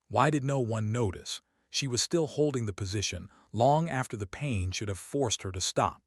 Why did no one notice? She was still holding the position long after the pain should have forced her to stop.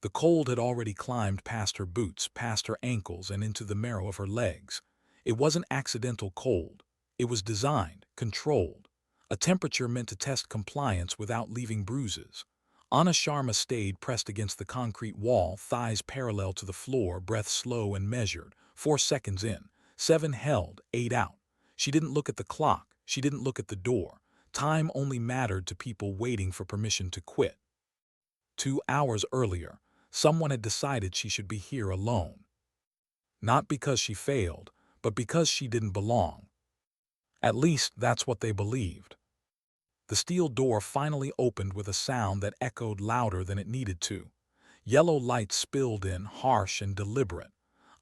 The cold had already climbed past her boots, past her ankles, and into the marrow of her legs. It wasn't accidental cold. It was designed, controlled. A temperature meant to test compliance without leaving bruises. Anna Sharma stayed pressed against the concrete wall, thighs parallel to the floor, breath slow and measured. 4 seconds in, 7 held, 8 out. She didn't look at the clock. She didn't look at the door. Time only mattered to people waiting for permission to quit. 2 hours earlier, someone had decided she should be here alone. Not because she failed, but because she didn't belong. At least that's what they believed. The steel door finally opened with a sound that echoed louder than it needed to. Yellow light spilled in, harsh and deliberate.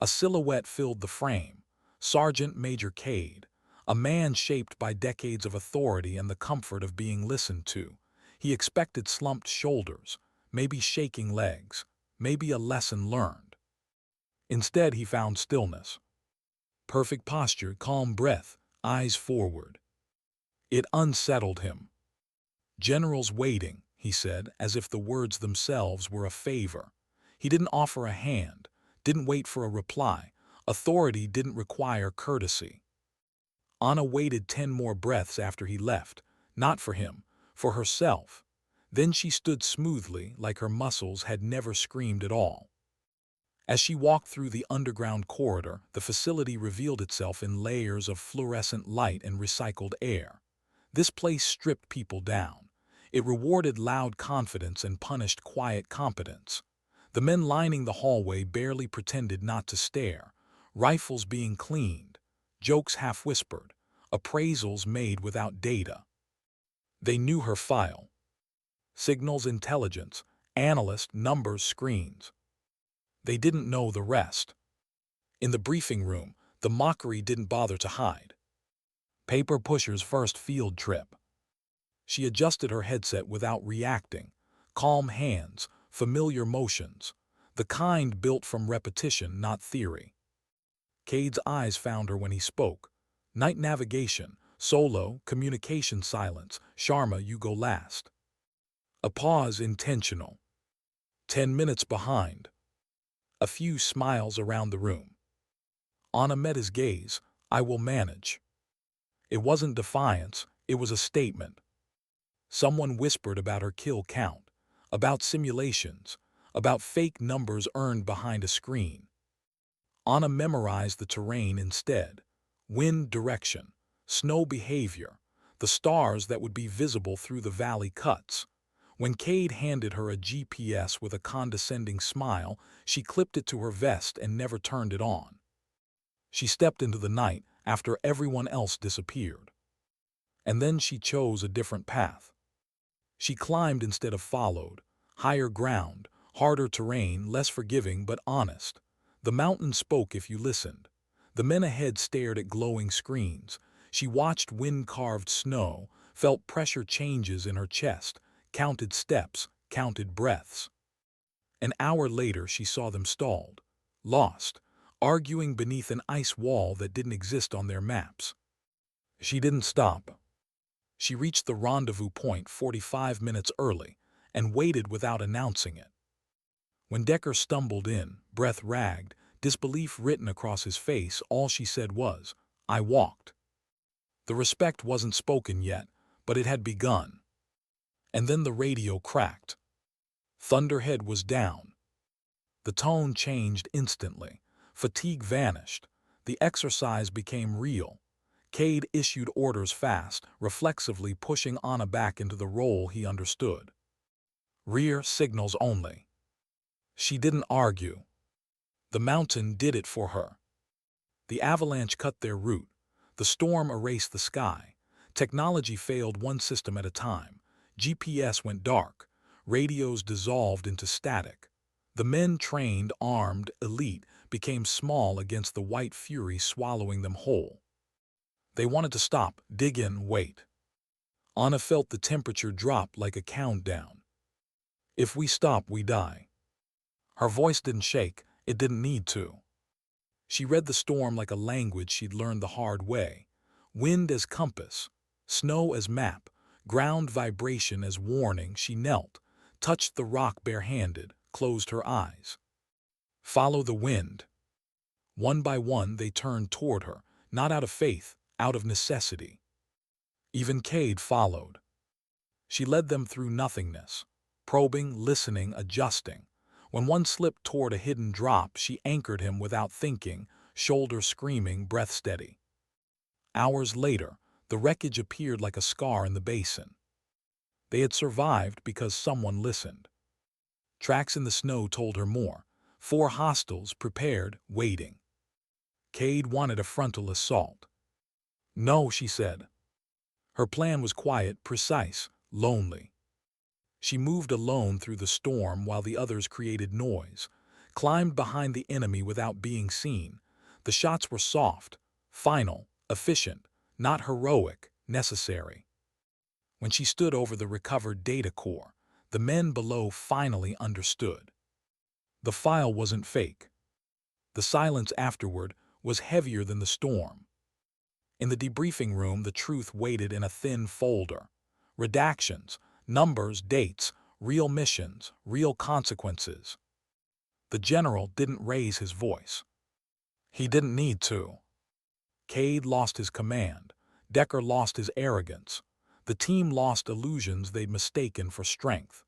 A silhouette filled the frame. Sergeant Major Cade, a man shaped by decades of authority and the comfort of being listened to. He expected slumped shoulders, maybe shaking legs, maybe a lesson learned. Instead, he found stillness. Perfect posture, calm breath, eyes forward. It unsettled him. "General's waiting," he said, as if the words themselves were a favor. He didn't offer a hand, didn't wait for a reply. Authority didn't require courtesy. Anna waited 10 more breaths after he left, not for him, for herself. Then she stood smoothly, like her muscles had never screamed at all. As she walked through the underground corridor, the facility revealed itself in layers of fluorescent light and recycled air. This place stripped people down. It rewarded loud confidence and punished quiet competence. The men lining the hallway barely pretended not to stare, rifles being cleaned, jokes half-whispered, appraisals made without data. They knew her file. Signals intelligence, analyst numbers screens. They didn't know the rest. In the briefing room, the mockery didn't bother to hide. Paper pusher's first field trip. She adjusted her headset without reacting. Calm hands, familiar motions, the kind built from repetition, not theory. Cade's eyes found her when he spoke. Night navigation, solo, communication silence. "Sharma, you go last." A pause intentional. 10 minutes behind. A few smiles around the room. Anna met his gaze. "I will manage." It wasn't defiance, it was a statement. Someone whispered about her kill count, about simulations, about fake numbers earned behind a screen. Anna memorized the terrain instead. Wind direction, snow behavior, the stars that would be visible through the valley cuts. When Cade handed her a GPS with a condescending smile, she clipped it to her vest and never turned it on. She stepped into the night after everyone else disappeared. And then she chose a different path. She climbed instead of followed. Higher ground, harder terrain, less forgiving but honest. The mountain spoke if you listened. The men ahead stared at glowing screens. She watched wind-carved snow, felt pressure changes in her chest, counted steps, counted breaths. An hour later she saw them stalled, lost, arguing beneath an ice wall that didn't exist on their maps. She didn't stop. She reached the rendezvous point 45 minutes early and waited without announcing it. When Decker stumbled in, breath ragged, disbelief written across his face, all she said was, "I walked." The respect wasn't spoken yet, but it had begun. And then the radio cracked. Thunderhead was down. The tone changed instantly. Fatigue vanished. The exercise became real. Cade issued orders fast, reflexively pushing Anna back into the role he understood. Rear signals only. She didn't argue. The mountain did it for her. The avalanche cut their route. The storm erased the sky. Technology failed one system at a time. GPS went dark. Radios dissolved into static. The men trained, armed, elite, became small against the white fury swallowing them whole. They wanted to stop, dig in, wait. Anna felt the temperature drop like a countdown. "If we stop, we die." Her voice didn't shake, it didn't need to. She read the storm like a language she'd learned the hard way. Wind as compass, snow as map, ground vibration as warning. She knelt, touched the rock barehanded, closed her eyes. Follow the wind. One by one they turned toward her, not out of faith, out of necessity. Even Cade followed. She led them through nothingness, probing, listening, adjusting. When one slipped toward a hidden drop, she anchored him without thinking, shoulder screaming, breath steady. Hours later, the wreckage appeared like a scar in the basin. They had survived because someone listened. Tracks in the snow told her more. 4 hostiles prepared, waiting. Cade wanted a frontal assault. No, she said. Her plan was quiet, precise, lonely. She moved alone through the storm while the others created noise, climbed behind the enemy without being seen. The shots were soft, final, efficient, not heroic, necessary. When she stood over the recovered data core, the men below finally understood. The file wasn't fake. The silence afterward was heavier than the storm. In the debriefing room, the truth waited in a thin folder. Redactions, numbers, dates, real missions, real consequences. The general didn't raise his voice. He didn't need to. Cade lost his command. Decker lost his arrogance. The team lost illusions they'd mistaken for strength.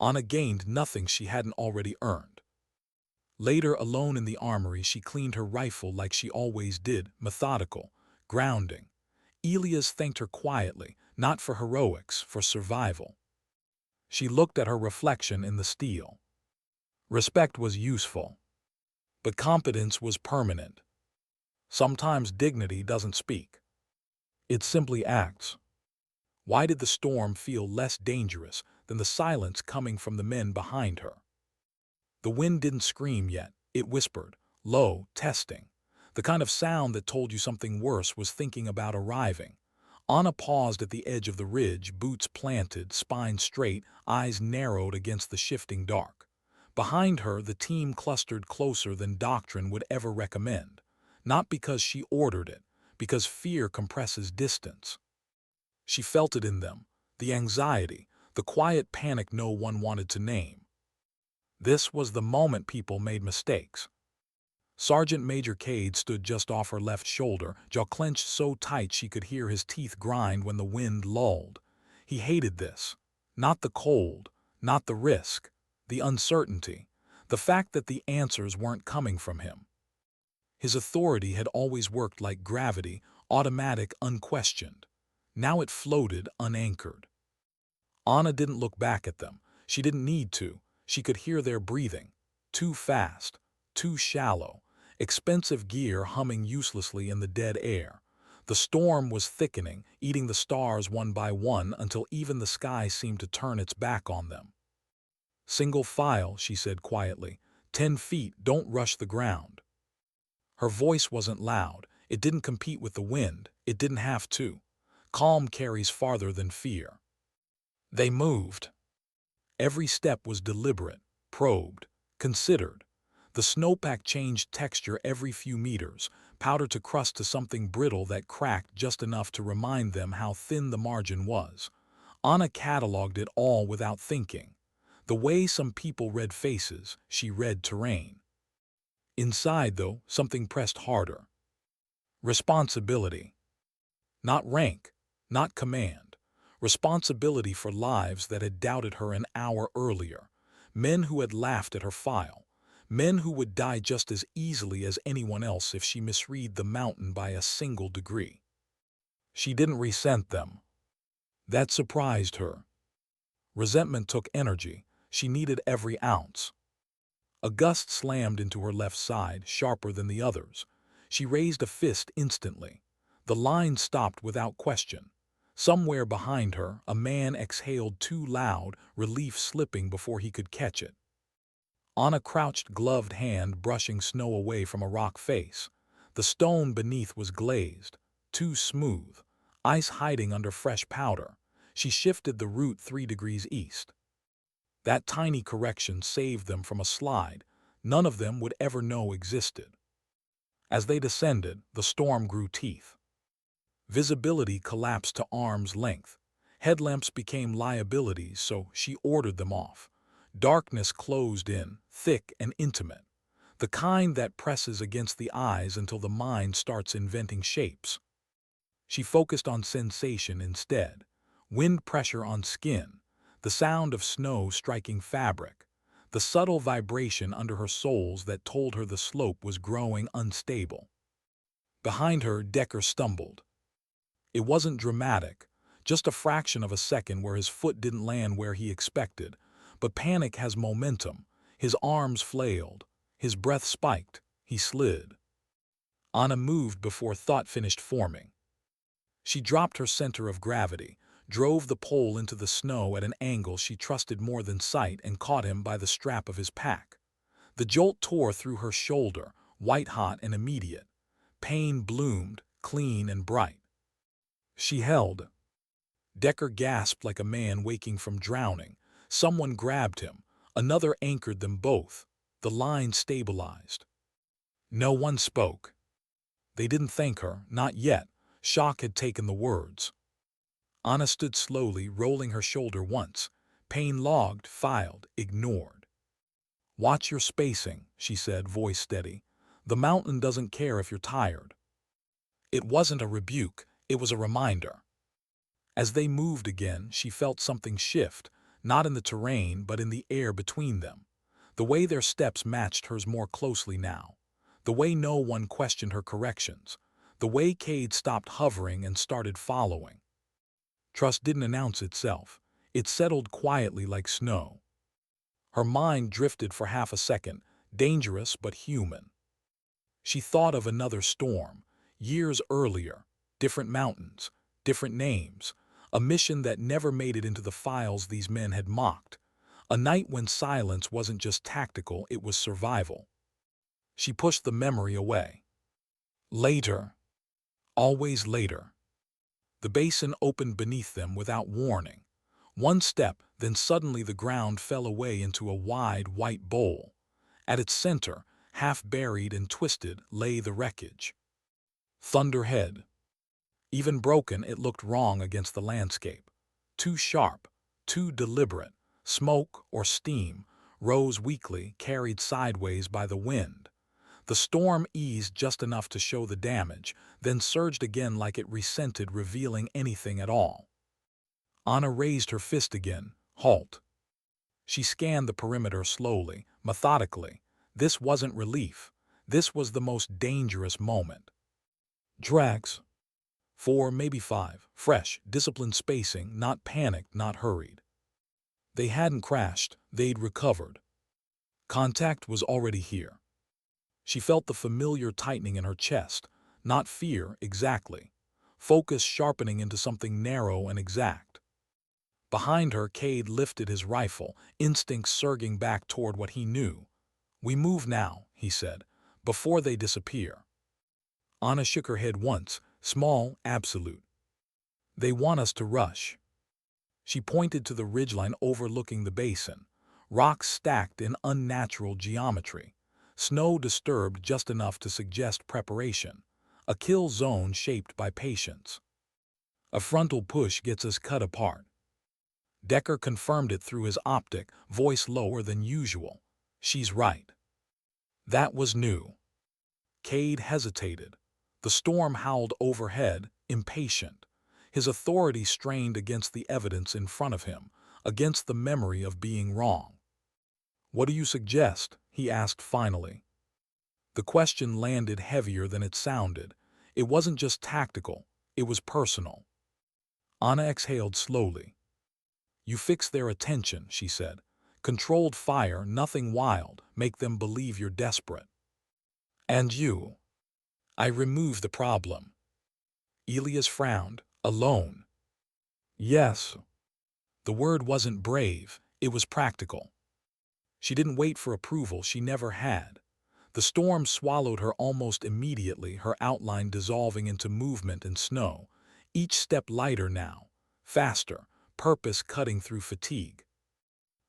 Anna gained nothing she hadn't already earned. Later, alone in the armory, she cleaned her rifle like she always did, methodical, grounding. Elias thanked her quietly, not for heroics, for survival. She looked at her reflection in the steel. Respect was useful, but competence was permanent. Sometimes dignity doesn't speak. It simply acts. Why did the storm feel less dangerous than the silence coming from the men behind her? The wind didn't scream yet. It whispered, low, testing. The kind of sound that told you something worse was thinking about arriving. Anna paused at the edge of the ridge, boots planted, spine straight, eyes narrowed against the shifting dark. Behind her, the team clustered closer than doctrine would ever recommend. Not because she ordered it, because fear compresses distance. She felt it in them, the anxiety, the quiet panic no one wanted to name. This was the moment people made mistakes. Sergeant Major Cade stood just off her left shoulder, jaw clenched so tight she could hear his teeth grind when the wind lulled. He hated this. Not the cold, not the risk, the uncertainty, the fact that the answers weren't coming from him. His authority had always worked like gravity, automatic, unquestioned. Now it floated, unanchored. Anna didn't look back at them. She didn't need to. She could hear their breathing. Too fast, too shallow, expensive gear humming uselessly in the dead air. The storm was thickening, eating the stars one by one until even the sky seemed to turn its back on them. Single file, she said quietly. 10 feet, don't rush the ground. Her voice wasn't loud. It didn't compete with the wind. It didn't have to. Calm carries farther than fear. They moved. Every step was deliberate, probed, considered. The snowpack changed texture every few meters, powder to crust to something brittle that cracked just enough to remind them how thin the margin was. Anna cataloged it all without thinking. The way some people read faces, she read terrain. Inside, though, something pressed harder. Responsibility. Not rank, not command. Responsibility for lives that had doubted her an hour earlier. Men who had laughed at her file. Men who would die just as easily as anyone else if she misread the mountain by a single degree. She didn't resent them. That surprised her. Resentment took energy. She needed every ounce. A gust slammed into her left side, sharper than the others. She raised a fist instantly. The line stopped without question. Somewhere behind her, a man exhaled too loud, relief slipping before he could catch it. On a crouched, gloved hand brushing snow away from a rock face. The stone beneath was glazed, too smooth, ice hiding under fresh powder. She shifted the route 3 degrees east. That tiny correction saved them from a slide none of them would ever know existed. As they descended, the storm grew teeth. Visibility collapsed to arm's length. Headlamps became liabilities, so she ordered them off. Darkness closed in, thick and intimate. The kind that presses against the eyes until the mind starts inventing shapes. She focused on sensation instead. Wind pressure on skin, the sound of snow striking fabric, the subtle vibration under her soles that told her the slope was growing unstable. Behind her, Decker stumbled. It wasn't dramatic, just a fraction of a second where his foot didn't land where he expected. But panic has momentum. His arms flailed. His breath spiked. He slid. Anna moved before thought finished forming. She dropped her center of gravity, drove the pole into the snow at an angle she trusted more than sight, and caught him by the strap of his pack. The jolt tore through her shoulder, white-hot and immediate. Pain bloomed, clean and bright. She held. Decker gasped like a man waking from drowning. Someone grabbed him. Another anchored them both. The line stabilized. No one spoke. They didn't thank her, not yet. Shock had taken the words. Anna stood slowly, rolling her shoulder once. Pain logged, filed, ignored. "Watch your spacing," she said, voice steady. "The mountain doesn't care if you're tired." It wasn't a rebuke, it was a reminder. As they moved again, she felt something shift, not in the terrain but in the air between them. The way their steps matched hers more closely now. The way no one questioned her corrections. The way Cade stopped hovering and started following. Trust didn't announce itself. It settled quietly like snow. Her mind drifted for half a second, dangerous but human. She thought of another storm, years earlier, different mountains, different names, a mission that never made it into the files these men had mocked, a night when silence wasn't just tactical, it was survival. She pushed the memory away. Later. Always later. The basin opened beneath them without warning. One step, then suddenly the ground fell away into a wide, white bowl. At its center, half buried and twisted, lay the wreckage. Thunderhead. Even broken, it looked wrong against the landscape. Too sharp, too deliberate. Smoke or steam rose weakly, carried sideways by the wind. The storm eased just enough to show the damage, then surged again like it resented revealing anything at all. Anna raised her fist again. Halt. She scanned the perimeter slowly, methodically. This wasn't relief. This was the most dangerous moment. Drags. 4, maybe 5. Fresh, disciplined spacing, not panicked, not hurried. They hadn't crashed, they'd recovered. Contact was already here. She felt the familiar tightening in her chest, not fear exactly. Focus sharpening into something narrow and exact. Behind her, Cade lifted his rifle, instinct surging back toward what he knew. "We move now," he said, "before they disappear." Anna shook her head once, small, absolute. "They want us to rush." She pointed to the ridgeline overlooking the basin, rocks stacked in unnatural geometry, snow disturbed just enough to suggest preparation, a kill zone shaped by patience. "A frontal push gets us cut apart." Decker confirmed it through his optic, voice lower than usual. "She's right." That was new. Cade hesitated. The storm howled overhead, impatient. His authority strained against the evidence in front of him, against the memory of being wrong. "What do you suggest?" he asked finally. The question landed heavier than it sounded. It wasn't just tactical, it was personal. Anna exhaled slowly. "You fix their attention," she said. "Controlled fire, nothing wild, make them believe you're desperate." "And you?" "I remove the problem." Elias frowned. "Alone?" "Yes." The word wasn't brave, it was practical. She didn't wait for approval, she never had. The storm swallowed her almost immediately, her outline dissolving into movement and snow, each step lighter now, faster, purpose cutting through fatigue.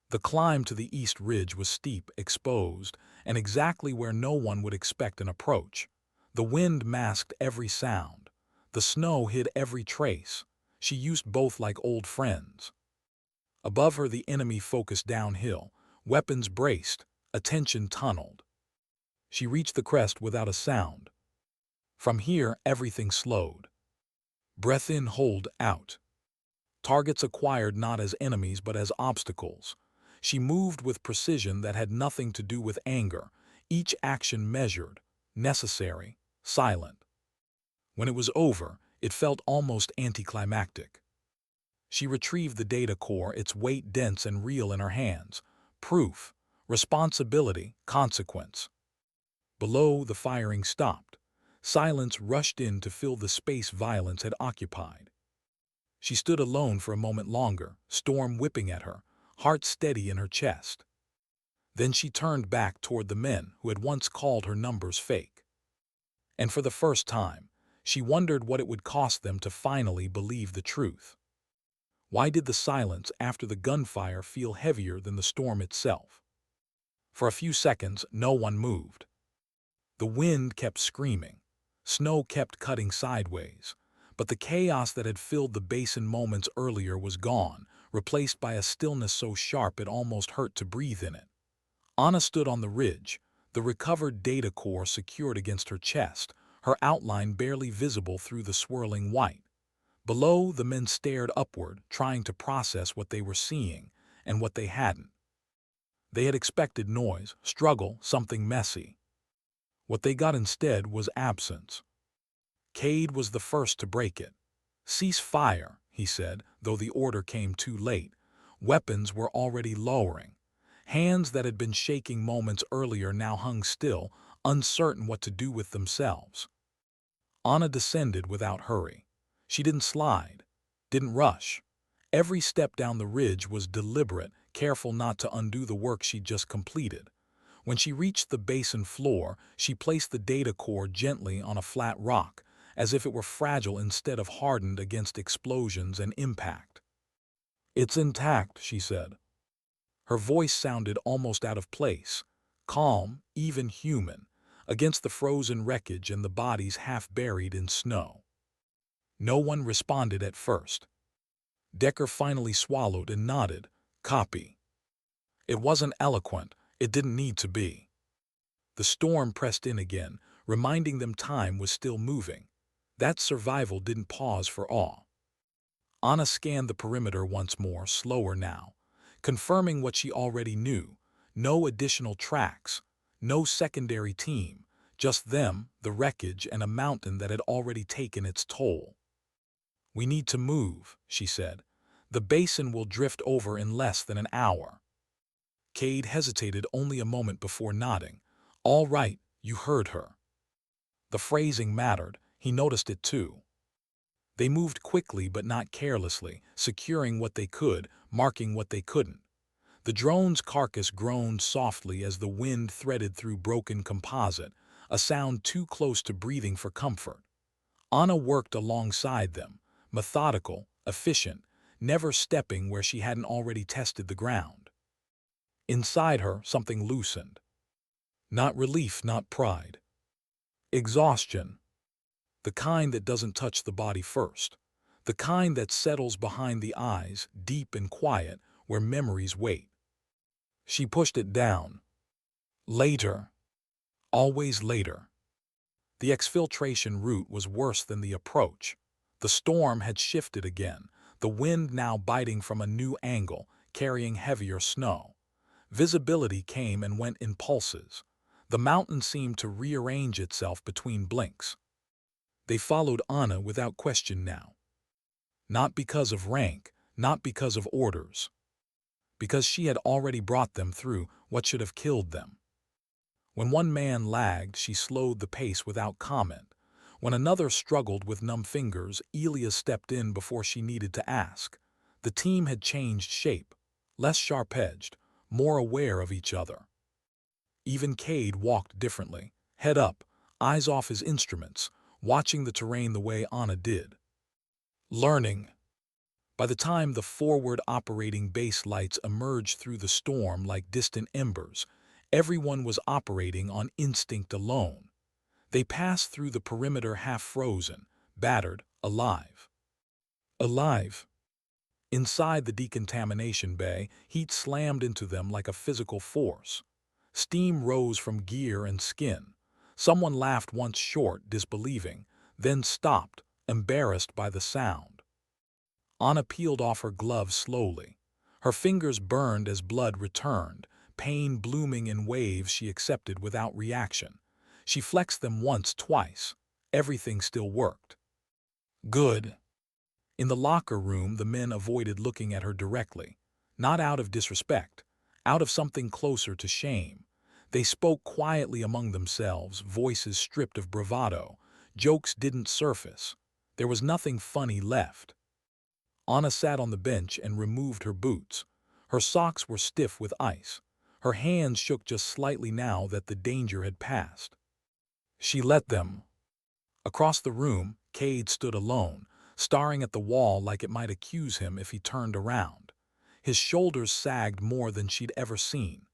The climb to the east ridge was steep, exposed, and exactly where no one would expect an approach. The wind masked every sound. The snow hid every trace. She used both like old friends. Above her the enemy focused downhill, weapons braced, attention tunneled. She reached the crest without a sound. From here everything slowed. Breath in, hold out. Targets acquired not as enemies but as obstacles. She moved with precision that had nothing to do with anger, each action measured, necessary, silent. When it was over, it felt almost anticlimactic. She retrieved the data core, its weight dense and real in her hands. Proof, responsibility, consequence. Below, the firing stopped. Silence rushed in to fill the space violence had occupied. She stood alone for a moment longer, storm whipping at her, heart steady in her chest. Then she turned back toward the men who had once called her numbers fake. And for the first time, she wondered what it would cost them to finally believe the truth. Why did the silence after the gunfire feel heavier than the storm itself? For a few seconds, no one moved. The wind kept screaming. Snow kept cutting sideways. But the chaos that had filled the basin moments earlier was gone, replaced by a stillness so sharp it almost hurt to breathe in it. Anna stood on the ridge, the recovered data core secured against her chest, her outline barely visible through the swirling white. Below, the men stared upward, trying to process what they were seeing and what they hadn't. They had expected noise, struggle, something messy. What they got instead was absence. Cade was the first to break it. "Cease fire," he said, though the order came too late. Weapons were already lowering. Hands that had been shaking moments earlier now hung still, uncertain what to do with themselves. Anna descended without hurry. She didn't slide, didn't rush. Every step down the ridge was deliberate, careful not to undo the work she'd just completed. When she reached the basin floor, she placed the data core gently on a flat rock, as if it were fragile instead of hardened against explosions and impact. "It's intact," she said. Her voice sounded almost out of place, calm, even human, against the frozen wreckage and the bodies half buried in snow. No one responded at first. Decker finally swallowed and nodded. "Copy." It wasn't eloquent. It didn't need to be. The storm pressed in again, reminding them time was still moving. That survival didn't pause for awe. Anna scanned the perimeter once more, slower now, confirming what she already knew. No additional tracks, no secondary team, just them, the wreckage, and a mountain that had already taken its toll. "We need to move," she said. "The basin will drift over in less than an hour." Cade hesitated only a moment before nodding. "All right, you heard her." The phrasing mattered. He noticed it too. They moved quickly but not carelessly, securing what they could, marking what they couldn't. The drone's carcass groaned softly as the wind threaded through broken composite, a sound too close to breathing for comfort. Anna worked alongside them, methodical, efficient, never stepping where she hadn't already tested the ground. Inside her, something loosened. Not relief, not pride. Exhaustion. The kind that doesn't touch the body first. The kind that settles behind the eyes, deep and quiet, where memories wait. She pushed it down. Later. Always later. The exfiltration route was worse than the approach. The storm had shifted again, the wind now biting from a new angle, carrying heavier snow. Visibility came and went in pulses. The mountain seemed to rearrange itself between blinks. They followed Anna without question now. Not because of rank, not because of orders. Because she had already brought them through what should have killed them. When one man lagged, she slowed the pace without comment. When another struggled with numb fingers, Elia stepped in before she needed to ask. The team had changed shape, less sharp-edged, more aware of each other. Even Cade walked differently, head up, eyes off his instruments, watching the terrain the way Anna did. Learning. By the time the forward operating base lights emerged through the storm like distant embers, everyone was operating on instinct alone. They passed through the perimeter half-frozen, battered, alive. Alive. Inside the decontamination bay, heat slammed into them like a physical force. Steam rose from gear and skin. Someone laughed once short, disbelieving, then stopped, embarrassed by the sound. Anna peeled off her gloves slowly. Her fingers burned as blood returned, pain blooming in waves she accepted without reaction. She flexed them once, twice. Everything still worked. Good. In the locker room, the men avoided looking at her directly, not out of disrespect, out of something closer to shame. They spoke quietly among themselves, voices stripped of bravado. Jokes didn't surface. There was nothing funny left. Anna sat on the bench and removed her boots. Her socks were stiff with ice. Her hands shook just slightly now that the danger had passed. She let them. Across the room, Cade stood alone, staring at the wall like it might accuse him if he turned around. His shoulders sagged more than she'd ever seen.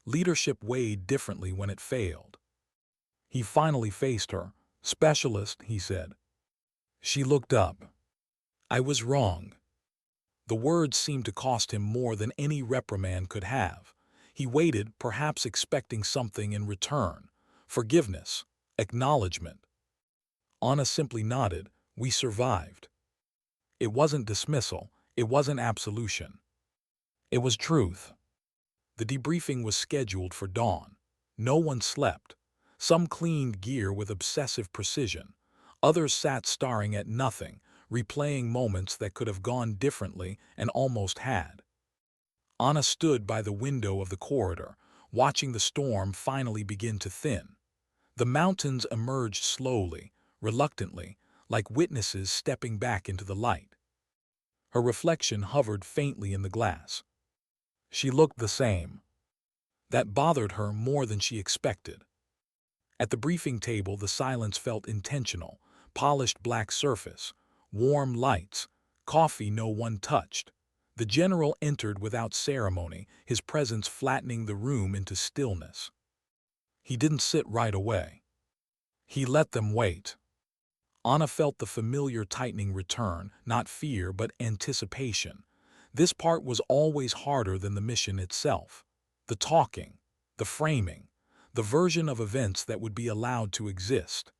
Leadership weighed differently when it failed. He finally faced her. "Specialist," he said. She looked up. "I was wrong." The words seemed to cost him more than any reprimand could have. He waited, perhaps expecting something in return. Forgiveness. Acknowledgement. Anna simply nodded. "We survived." It wasn't dismissal. It wasn't absolution. It was truth. The debriefing was scheduled for dawn. No one slept. Some cleaned gear with obsessive precision. Others sat staring at nothing, replaying moments that could have gone differently and almost had. Anna stood by the window of the corridor, watching the storm finally begin to thin. The mountains emerged slowly, reluctantly, like witnesses stepping back into the light. Her reflection hovered faintly in the glass. She looked the same. That bothered her more than she expected. At the briefing table, the silence felt intentional. Polished black surface, warm lights, coffee no one touched. The general entered without ceremony, his presence flattening the room into stillness. He didn't sit right away. He let them wait. Anna felt the familiar tightening return, not fear but anticipation. This part was always harder than the mission itself. The talking, the framing, the version of events that would be allowed to exist.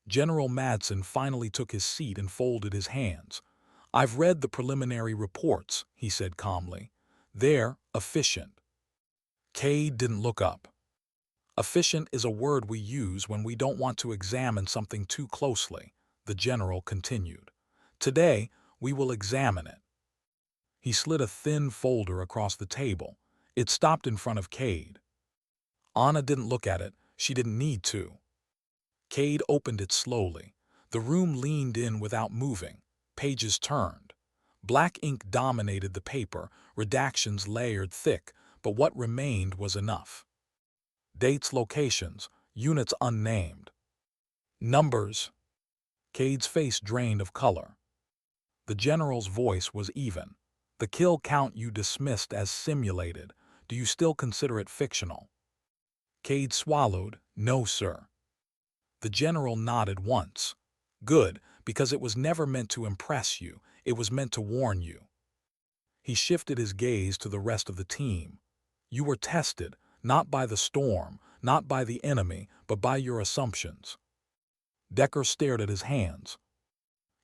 General Madsen finally took his seat and folded his hands. "I've read the preliminary reports," he said calmly. "They're efficient." Cade didn't look up. "Efficient is a word we use when we don't want to examine something too closely," the general continued. "Today, we will examine it." He slid a thin folder across the table. It stopped in front of Cade. Anna didn't look at it. She didn't need to. Cade opened it slowly. The room leaned in without moving. Pages turned. Black ink dominated the paper, redactions layered thick, but what remained was enough. Dates, locations, units unnamed. Numbers. Cade's face drained of color. The general's voice was even. "The kill count you dismissed as simulated. Do you still consider it fictional?" Cade swallowed. "No, sir." The general nodded once. "Good, because it was never meant to impress you. It was meant to warn you." He shifted his gaze to the rest of the team. "You were tested, not by the storm, not by the enemy, but by your assumptions." Decker stared at his hands.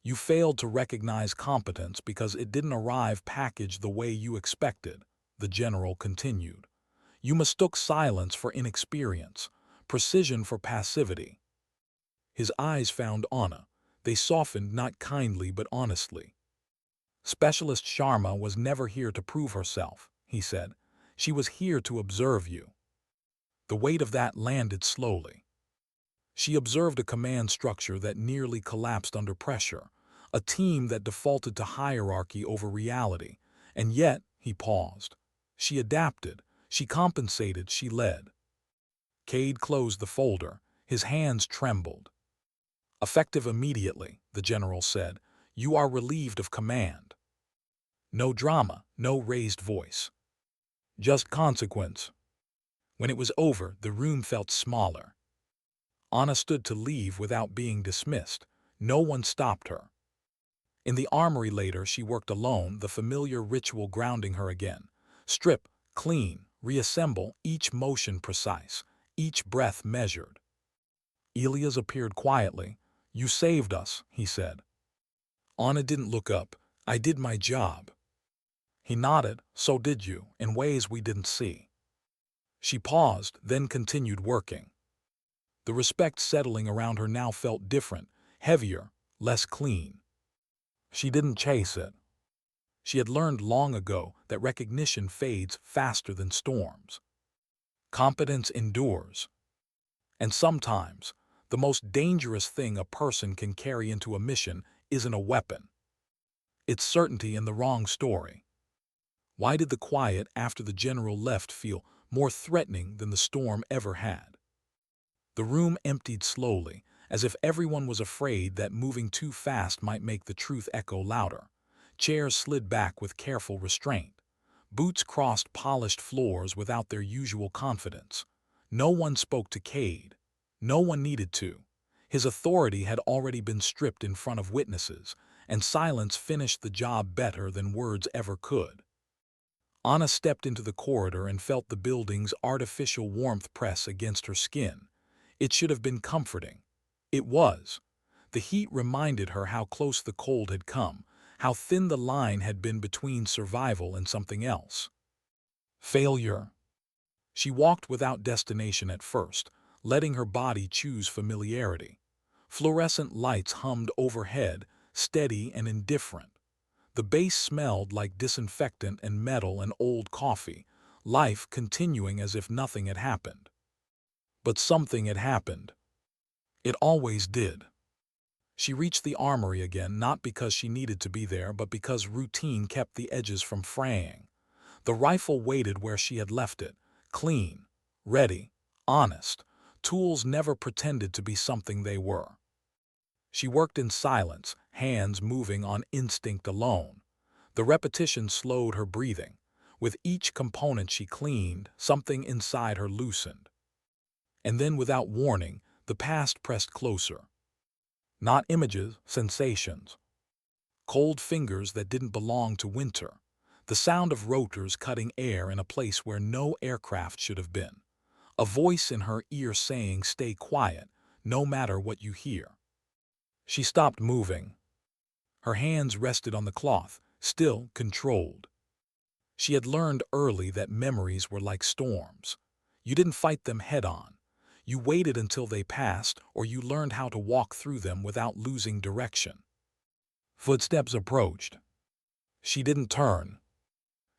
"You failed to recognize competence because it didn't arrive packaged the way you expected," the general continued. "You mistook silence for inexperience, precision for passivity." His eyes found Anna. They softened not kindly but honestly. "Specialist Sharma was never here to prove herself," he said. "She was here to observe you." The weight of that landed slowly. She observed a command structure that nearly collapsed under pressure, a team that defaulted to hierarchy over reality. And yet, he paused. She adapted, she compensated, she led. Cade closed the folder. His hands trembled. "Effective immediately," the general said. "You are relieved of command." No drama, no raised voice. Just consequence. When it was over, the room felt smaller. Anna stood to leave without being dismissed. No one stopped her. In the armory later, she worked alone, the familiar ritual grounding her again. Strip, clean, reassemble, each motion precise, each breath measured. Elias appeared quietly. "You saved us," he said. Anna didn't look up. "I did my job." He nodded. "So did you, in ways we didn't see." She paused, then continued working. The respect settling around her now felt different, heavier, less clean. She didn't chase it. She had learned long ago that recognition fades faster than storms. Competence endures. And sometimes, the most dangerous thing a person can carry into a mission isn't a weapon. It's certainty in the wrong story. Why did the quiet after the general left feel more threatening than the storm ever had? The room emptied slowly, as if everyone was afraid that moving too fast might make the truth echo louder. Chairs slid back with careful restraint. Boots crossed polished floors without their usual confidence. No one spoke to Cade. No one needed to. His authority had already been stripped in front of witnesses, and silence finished the job better than words ever could. Anna stepped into the corridor and felt the building's artificial warmth press against her skin. It should have been comforting. It was. The heat reminded her how close the cold had come, how thin the line had been between survival and something else. Failure. She walked without destination at first, letting her body choose familiarity. Fluorescent lights hummed overhead, steady and indifferent. The base smelled like disinfectant and metal and old coffee, life continuing as if nothing had happened. But something had happened. It always did. She reached the armory again, not because she needed to be there, but because routine kept the edges from fraying. The rifle waited where she had left it, clean, ready, honest. Tools never pretended to be something they were. She worked in silence, hands moving on instinct alone. The repetition slowed her breathing. With each component she cleaned, something inside her loosened. And then, without warning, the past pressed closer. Not images, sensations. Cold fingers that didn't belong to winter. The sound of rotors cutting air in a place where no aircraft should have been. A voice in her ear saying, "Stay quiet, no matter what you hear." She stopped moving. Her hands rested on the cloth, still controlled. She had learned early that memories were like storms. You didn't fight them head-on. You waited until they passed, or you learned how to walk through them without losing direction. Footsteps approached. She didn't turn.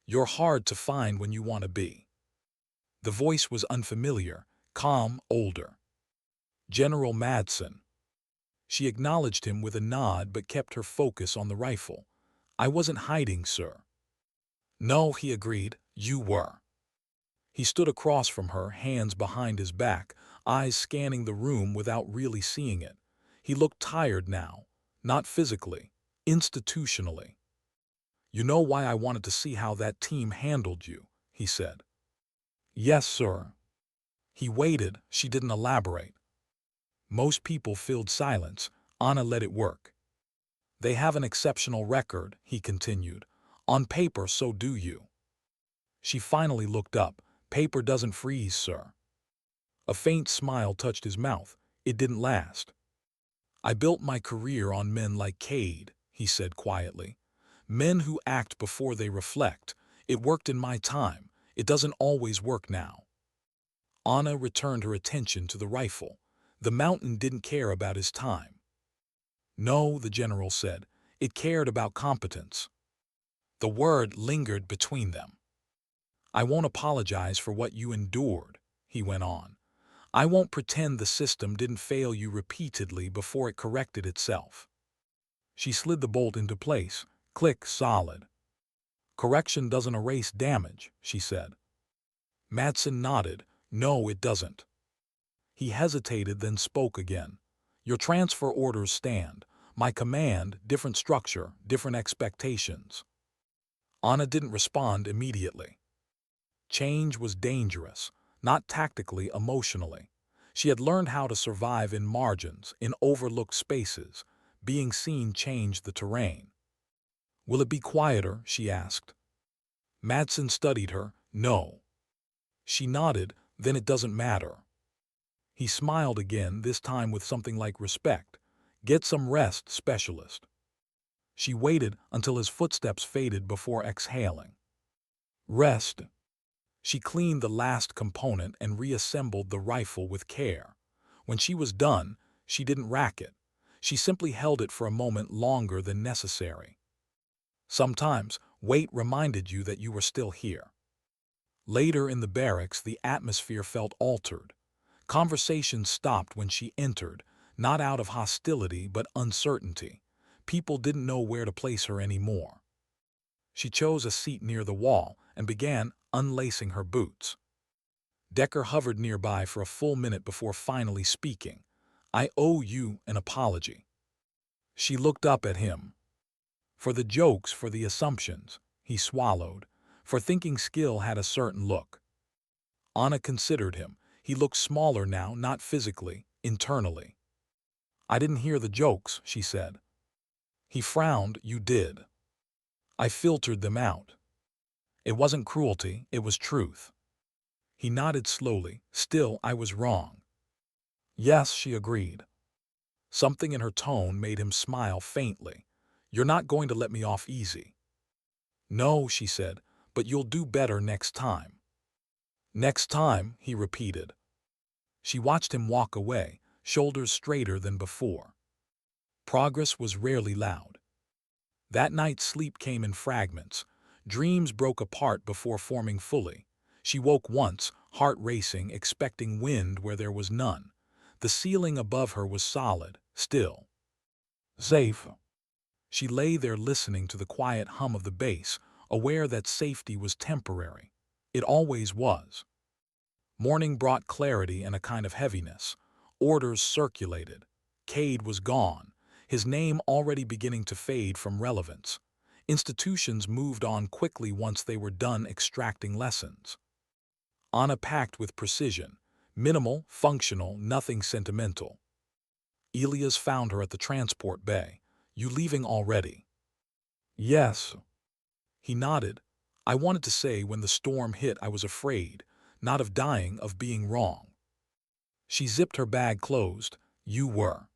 You're hard to find when you want to be. The voice was unfamiliar, calm, older. General Madsen. She acknowledged him with a nod but kept her focus on the rifle. "I wasn't hiding, sir." "No," he agreed, "you were." He stood across from her, hands behind his back, eyes scanning the room without really seeing it. He looked tired now, not physically, institutionally. "You know why I wanted to see how that team handled you," he said. "Yes, sir." He waited. She didn't elaborate. Most people filled silence. Anna let it work. "They have an exceptional record," he continued. "On paper, so do you." She finally looked up. "Paper doesn't freeze, sir." A faint smile touched his mouth. It didn't last. "I built my career on men like Cade," he said quietly. "Men who act before they reflect. It worked in my time. It doesn't always work now." Anna returned her attention to the rifle. The mountain didn't care about his time. "No," the general said. "It cared about competence." The word lingered between them. "I won't apologize for what you endured," he went on. "I won't pretend the system didn't fail you repeatedly before it corrected itself." She slid the bolt into place. Click, solid. "Correction doesn't erase damage," she said. Madsen nodded. "No, it doesn't." He hesitated, then spoke again. "Your transfer orders stand. My command, different structure, different expectations." Anna didn't respond immediately. Change was dangerous, not tactically, emotionally. She had learned how to survive in margins, in overlooked spaces. Being seen changed the terrain. "Will it be quieter?" she asked. Madsen studied her. "No." She nodded. "Then it doesn't matter." He smiled again, this time with something like respect. "Get some rest, specialist." She waited until his footsteps faded before exhaling. "Rest." She cleaned the last component and reassembled the rifle with care. When she was done, she didn't rack it. She simply held it for a moment longer than necessary. Sometimes, weight reminded you that you were still here. Later in the barracks, the atmosphere felt altered. Conversations stopped when she entered, not out of hostility but uncertainty. People didn't know where to place her anymore. She chose a seat near the wall and began unlacing her boots. Decker hovered nearby for a full minute before finally speaking. "I owe you an apology." She looked up at him. "For the jokes, for the assumptions," he swallowed, "for thinking skill had a certain look." Anna considered him. He looked smaller now, not physically, internally. "I didn't hear the jokes," she said. He frowned. "You did." "I filtered them out." "It wasn't cruelty, it was truth." He nodded slowly. "Still, I was wrong." "Yes," she agreed. Something in her tone made him smile faintly. "You're not going to let me off easy." "No," she said, "but you'll do better next time." "Next time," he repeated. She watched him walk away, shoulders straighter than before. Progress was rarely loud. That night sleep came in fragments. Dreams broke apart before forming fully. She woke once, heart racing, expecting wind where there was none. The ceiling above her was solid, still. Safe. She lay there listening to the quiet hum of the bass, aware that safety was temporary. It always was. Morning brought clarity and a kind of heaviness. Orders circulated. Cade was gone, his name already beginning to fade from relevance. Institutions moved on quickly once they were done extracting lessons. Anna packed with precision. Minimal, functional, nothing sentimental. Elias found her at the transport bay. "You leaving already?" "Yes." He nodded. "I wanted to say when the storm hit I was afraid, not of dying, of being wrong." She zipped her bag closed. "You were."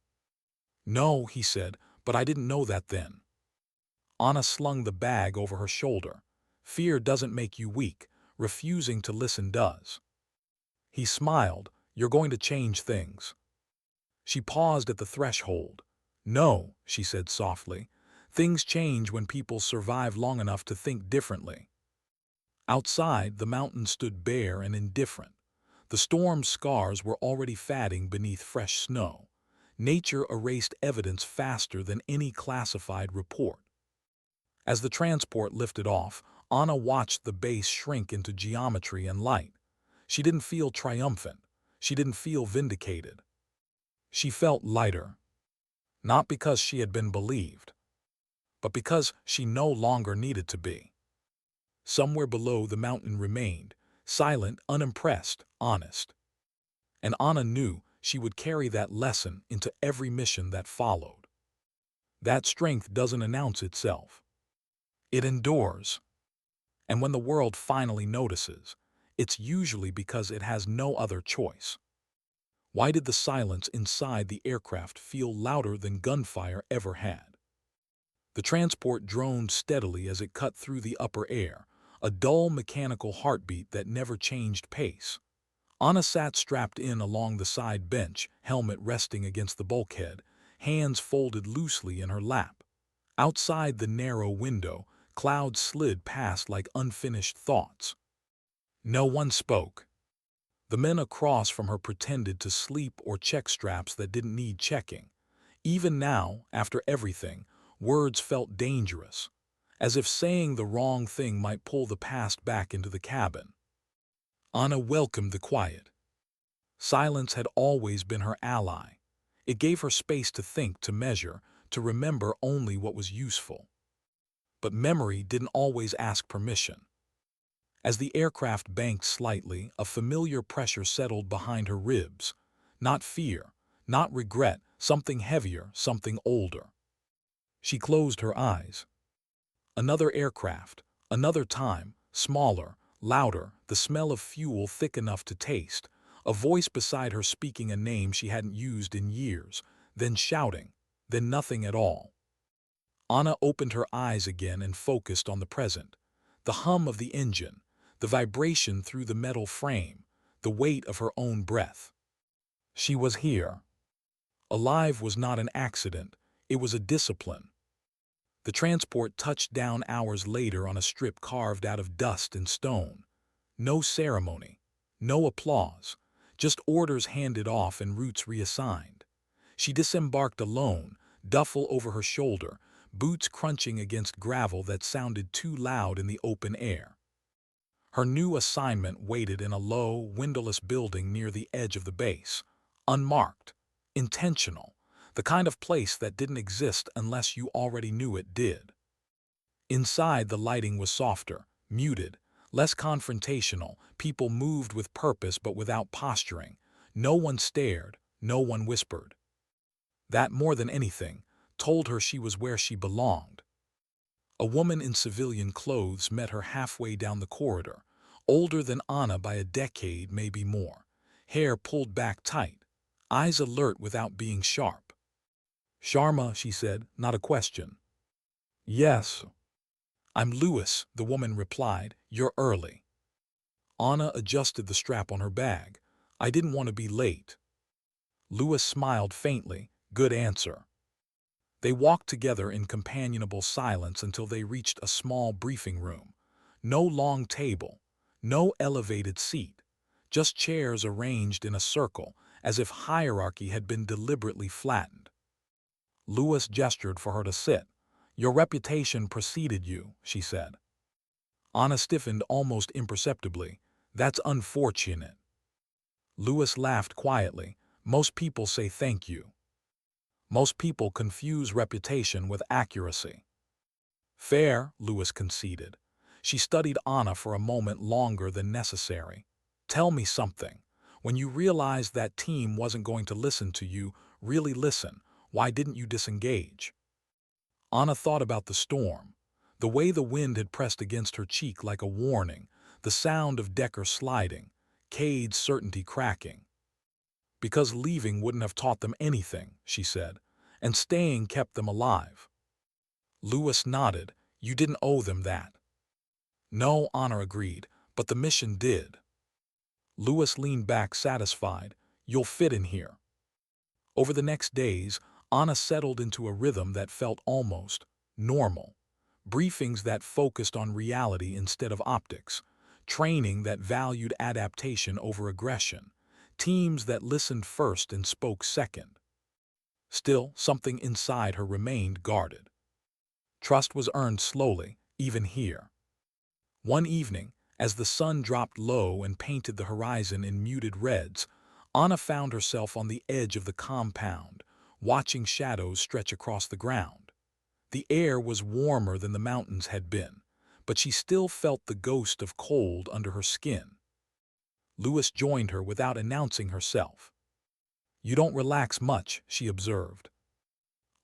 "No," he said, "but I didn't know that then." Anna slung the bag over her shoulder. "Fear doesn't make you weak. Refusing to listen does." He smiled. "You're going to change things." She paused at the threshold. "No," she said softly. "Things change when people survive long enough to think differently." Outside, the mountain stood bare and indifferent. The storm's scars were already fading beneath fresh snow. Nature erased evidence faster than any classified report. As the transport lifted off, Anna watched the base shrink into geometry and light. She didn't feel triumphant. She didn't feel vindicated. She felt lighter. Not because she had been believed, but because she no longer needed to be. Somewhere below, the mountain remained, silent, unimpressed, honest. And Anna knew she would carry that lesson into every mission that followed. That strength doesn't announce itself. It endures. And when the world finally notices, it's usually because it has no other choice. Why did the silence inside the aircraft feel louder than gunfire ever had? The transport droned steadily as it cut through the upper air, a dull mechanical heartbeat that never changed pace. Anna sat strapped in along the side bench, helmet resting against the bulkhead, hands folded loosely in her lap. Outside the narrow window, clouds slid past like unfinished thoughts. No one spoke. The men across from her pretended to sleep or check straps that didn't need checking. Even now, after everything, words felt dangerous, as if saying the wrong thing might pull the past back into the cabin. Anna welcomed the quiet. Silence had always been her ally. It gave her space to think, to measure, to remember only what was useful. But memory didn't always ask permission. As the aircraft banked slightly, a familiar pressure settled behind her ribs. Not fear, not regret, something heavier, something older. She closed her eyes. Another aircraft, another time, smaller, louder, the smell of fuel thick enough to taste, a voice beside her speaking a name she hadn't used in years, then shouting, then nothing at all. Anna opened her eyes again and focused on the present. The hum of the engine, the vibration through the metal frame, the weight of her own breath. She was here. Alive was not an accident, it was a discipline. The transport touched down hours later on a strip carved out of dust and stone. No ceremony, no applause, just orders handed off and routes reassigned. She disembarked alone, duffel over her shoulder, boots crunching against gravel that sounded too loud in the open air. Her new assignment waited in a low, windowless building near the edge of the base. Unmarked, intentional, the kind of place that didn't exist unless you already knew it did. Inside, the lighting was softer, muted, less confrontational. People moved with purpose but without posturing. No one stared, no one whispered. That, more than anything, told her she was where she belonged. A woman in civilian clothes met her halfway down the corridor, older than Anna by a decade, maybe more. Hair pulled back tight, eyes alert without being sharp. "Sharma," she said, not a question. "Yes." "I'm Lewis," the woman replied. "You're early." Anna adjusted the strap on her bag. "I didn't want to be late." Lewis smiled faintly. "Good answer." They walked together in companionable silence until they reached a small briefing room. No long table, no elevated seat, just chairs arranged in a circle, as if hierarchy had been deliberately flattened. Lewis gestured for her to sit. "Your reputation preceded you," she said. Anna stiffened almost imperceptibly. "That's unfortunate." Lewis laughed quietly. "Most people say thank you. Most people confuse reputation with accuracy." "Fair," Lewis conceded. She studied Anna for a moment longer than necessary. "Tell me something. When you realized that team wasn't going to listen to you, really listen, why didn't you disengage?" Anna thought about the storm, the way the wind had pressed against her cheek like a warning, the sound of Decker sliding, Cade's certainty cracking. "Because leaving wouldn't have taught them anything," she said, "and staying kept them alive." Lewis nodded. "You didn't owe them that." "No," Anna agreed, "but the mission did." Lewis leaned back satisfied. "You'll fit in here." Over the next days, Anna settled into a rhythm that felt almost normal. Briefings that focused on reality instead of optics. Training that valued adaptation over aggression. Teams that listened first and spoke second. Still, something inside her remained guarded. Trust was earned slowly, even here. One evening, as the sun dropped low and painted the horizon in muted reds, Anna found herself on the edge of the compound, watching shadows stretch across the ground. The air was warmer than the mountains had been, but she still felt the ghost of cold under her skin. Lewis joined her without announcing herself. "You don't relax much," she observed.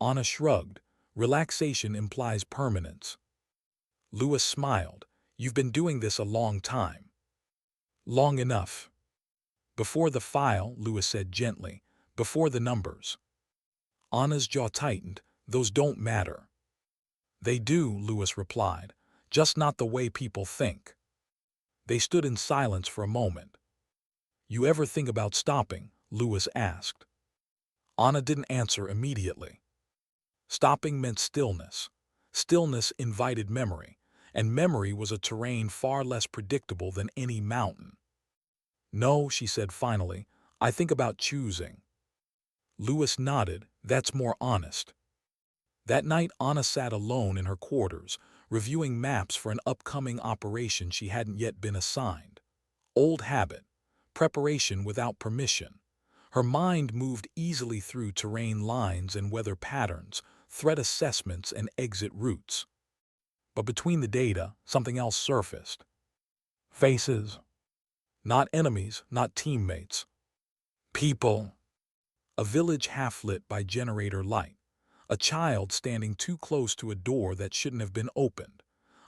Anna shrugged. "Relaxation implies permanence." Lewis smiled. "You've been doing this a long time." "Long enough." "Before the file," Lewis said gently, "before the numbers." Anna's jaw tightened. "Those don't matter." "They do," Lewis replied, "just not the way people think." They stood in silence for a moment. "You ever think about stopping?" Lewis asked. Anna didn't answer immediately. Stopping meant stillness. Stillness invited memory, and memory was a terrain far less predictable than any mountain. "No," she said finally, "I think about choosing." Lewis nodded. "That's more honest." That night, Anna sat alone in her quarters, reviewing maps for an upcoming operation she hadn't yet been assigned. Old habit. Preparation without permission. Her mind moved easily through terrain lines and weather patterns, threat assessments and exit routes. But between the data, something else surfaced. Faces. Not enemies, not teammates. People. A village half lit by generator light. A child standing too close to a door that shouldn't have been opened.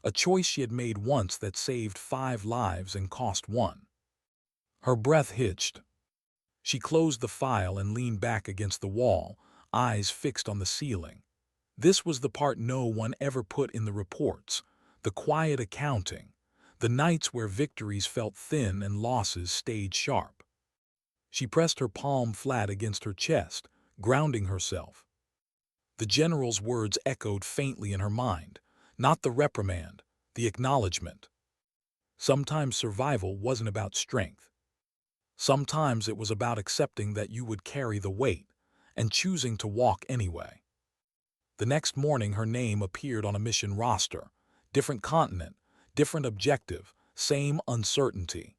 A choice she had made once that saved 5 lives and cost 1. Her breath hitched. She closed the file and leaned back against the wall, eyes fixed on the ceiling. This was the part no one ever put in the reports, the quiet accounting, the nights where victories felt thin and losses stayed sharp. She pressed her palm flat against her chest, grounding herself. The general's words echoed faintly in her mind, not the reprimand, the acknowledgement. Sometimes survival wasn't about strength. Sometimes it was about accepting that you would carry the weight and choosing to walk anyway. The next morning her name appeared on a mission roster. Different continent, different objective, same uncertainty.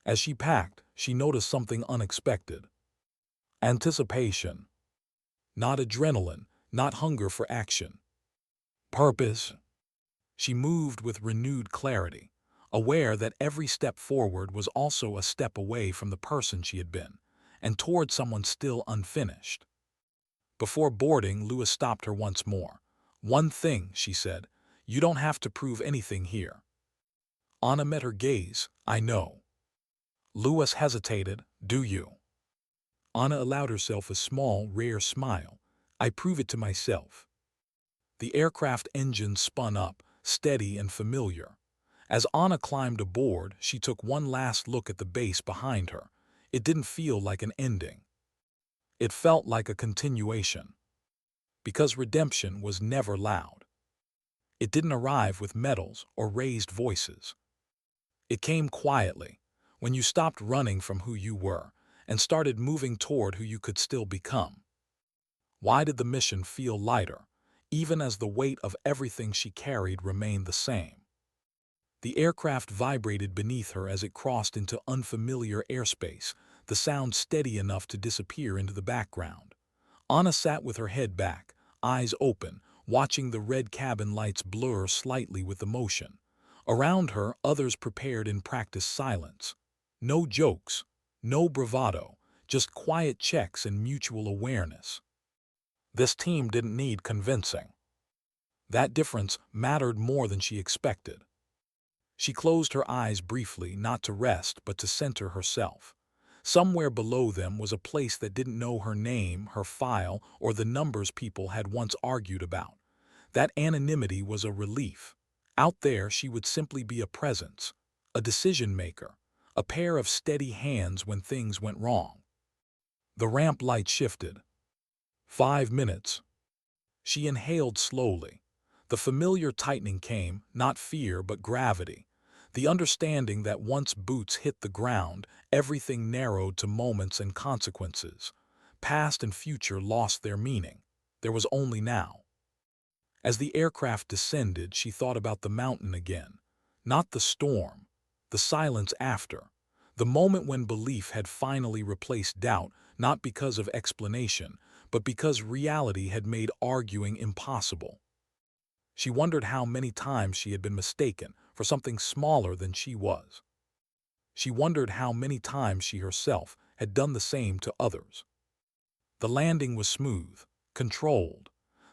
As she packed, she noticed something unexpected. Anticipation. Not adrenaline, not hunger for action. Purpose. She moved with renewed clarity, aware that every step forward was also a step away from the person she had been, and toward someone still unfinished. Before boarding, Lewis stopped her once more. "One thing," she said, "you don't have to prove anything here." Anna met her gaze. "I know." Lewis hesitated. "Do you?" Anna allowed herself a small, rare smile. "I prove it to myself." The aircraft engine spun up, steady and familiar. As Anna climbed aboard, she took one last look at the base behind her. It didn't feel like an ending. It felt like a continuation. Because redemption was never loud. It didn't arrive with medals or raised voices. It came quietly, when you stopped running from who you were and started moving toward who you could still become. Why did the mission feel lighter, even as the weight of everything she carried remained the same? The aircraft vibrated beneath her as it crossed into unfamiliar airspace, the sound steady enough to disappear into the background. Anna sat with her head back, eyes open, watching the red cabin lights blur slightly with the motion. Around her, others prepared in practiced silence. No jokes, no bravado, just quiet checks and mutual awareness. This team didn't need convincing. That difference mattered more than she expected. She closed her eyes briefly, not to rest, but to center herself. Somewhere below them was a place that didn't know her name, her file, or the numbers people had once argued about. That anonymity was a relief. Out there, she would simply be a presence, a decision-maker, a pair of steady hands when things went wrong. The ramp light shifted. 5 minutes. She inhaled slowly. The familiar tightening came, not fear but gravity. The understanding that once boots hit the ground, everything narrowed to moments and consequences. Past and future lost their meaning. There was only now. As the aircraft descended, she thought about the mountain again. Not the storm, the silence after. The moment when belief had finally replaced doubt, not because of explanation, but because reality had made arguing impossible. She wondered how many times she had been mistaken for something smaller than she was. She wondered how many times she herself had done the same to others. The landing was smooth, controlled.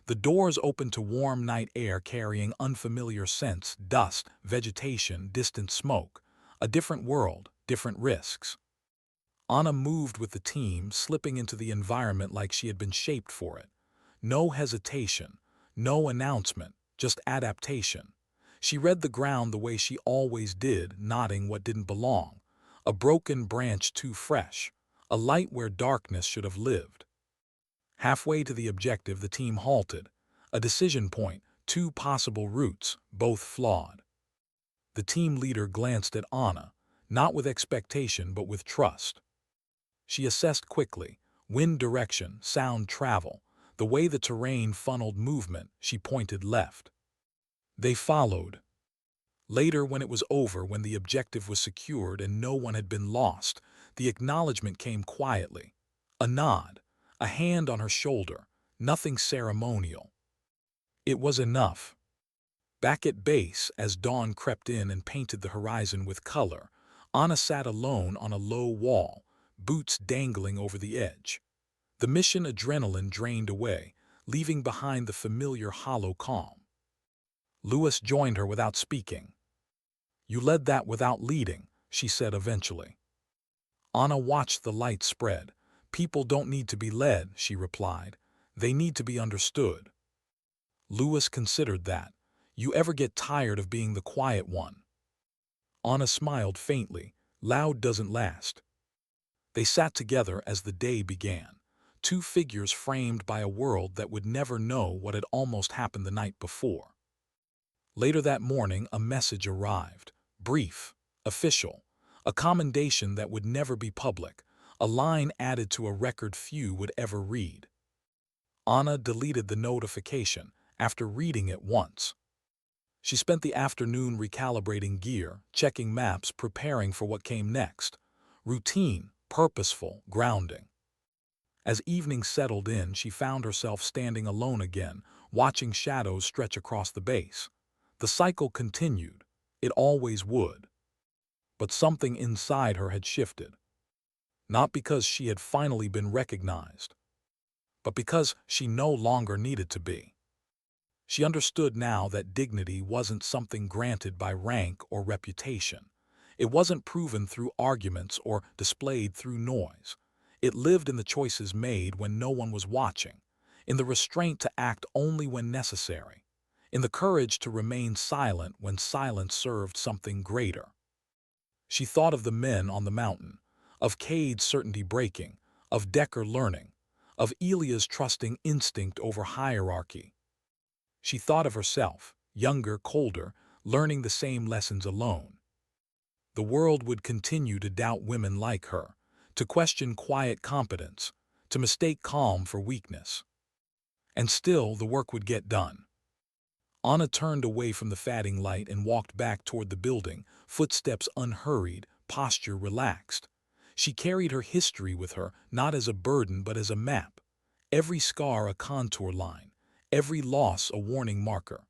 The doors opened to warm night air carrying unfamiliar scents, dust, vegetation, distant smoke. A different world, different risks. Anna moved with the team, slipping into the environment like she had been shaped for it. No hesitation, no announcement, just adaptation. She read the ground the way she always did, nodding what didn't belong. A broken branch too fresh, a light where darkness should have lived. Halfway to the objective, the team halted. A decision point, 2 possible routes, both flawed. The team leader glanced at Anna, not with expectation but with trust. She assessed quickly, wind direction, sound travel, the way the terrain funneled movement. She pointed left. They followed. Later, when it was over, when the objective was secured and no one had been lost, the acknowledgement came quietly. A nod, a hand on her shoulder, nothing ceremonial. It was enough. Back at base, as dawn crept in and painted the horizon with color, Anna sat alone on a low wall, boots dangling over the edge. The mission adrenaline drained away, leaving behind the familiar hollow calm. Lewis joined her without speaking. "You led that without leading," she said eventually. Anna watched the light spread. "People don't need to be led," she replied. "They need to be understood." Lewis considered that. "You ever get tired of being the quiet one?" Anna smiled faintly. "Loud doesn't last." They sat together as the day began, two figures framed by a world that would never know what had almost happened the night before. Later that morning, a message arrived. Brief, official, a commendation that would never be public, a line added to a record few would ever read. Anna deleted the notification after reading it once. She spent the afternoon recalibrating gear, checking maps, preparing for what came next. Routine, purposeful, grounding. As evening settled in, she found herself standing alone again, watching shadows stretch across the base. The cycle continued. It always would. But something inside her had shifted. Not because she had finally been recognized, but because she no longer needed to be. She understood now that dignity wasn't something granted by rank or reputation. It wasn't proven through arguments or displayed through noise. It lived in the choices made when no one was watching, in the restraint to act only when necessary, in the courage to remain silent when silence served something greater. She thought of the men on the mountain, of Cade's certainty breaking, of Decker learning, of Elia's trusting instinct over hierarchy. She thought of herself, younger, colder, learning the same lessons alone. The world would continue to doubt women like her, to question quiet competence, to mistake calm for weakness. And still the work would get done. Anna turned away from the fading light and walked back toward the building, footsteps unhurried, posture relaxed. She carried her history with her, not as a burden but as a map. Every scar a contour line, every loss a warning marker.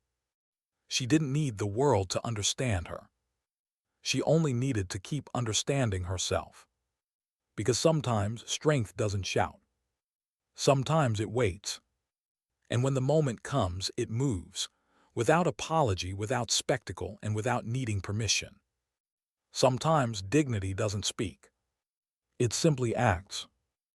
She didn't need the world to understand her. She only needed to keep understanding herself. Because sometimes strength doesn't shout. Sometimes it waits. And when the moment comes, it moves, without apology, without spectacle, and without needing permission. Sometimes dignity doesn't speak. It simply acts.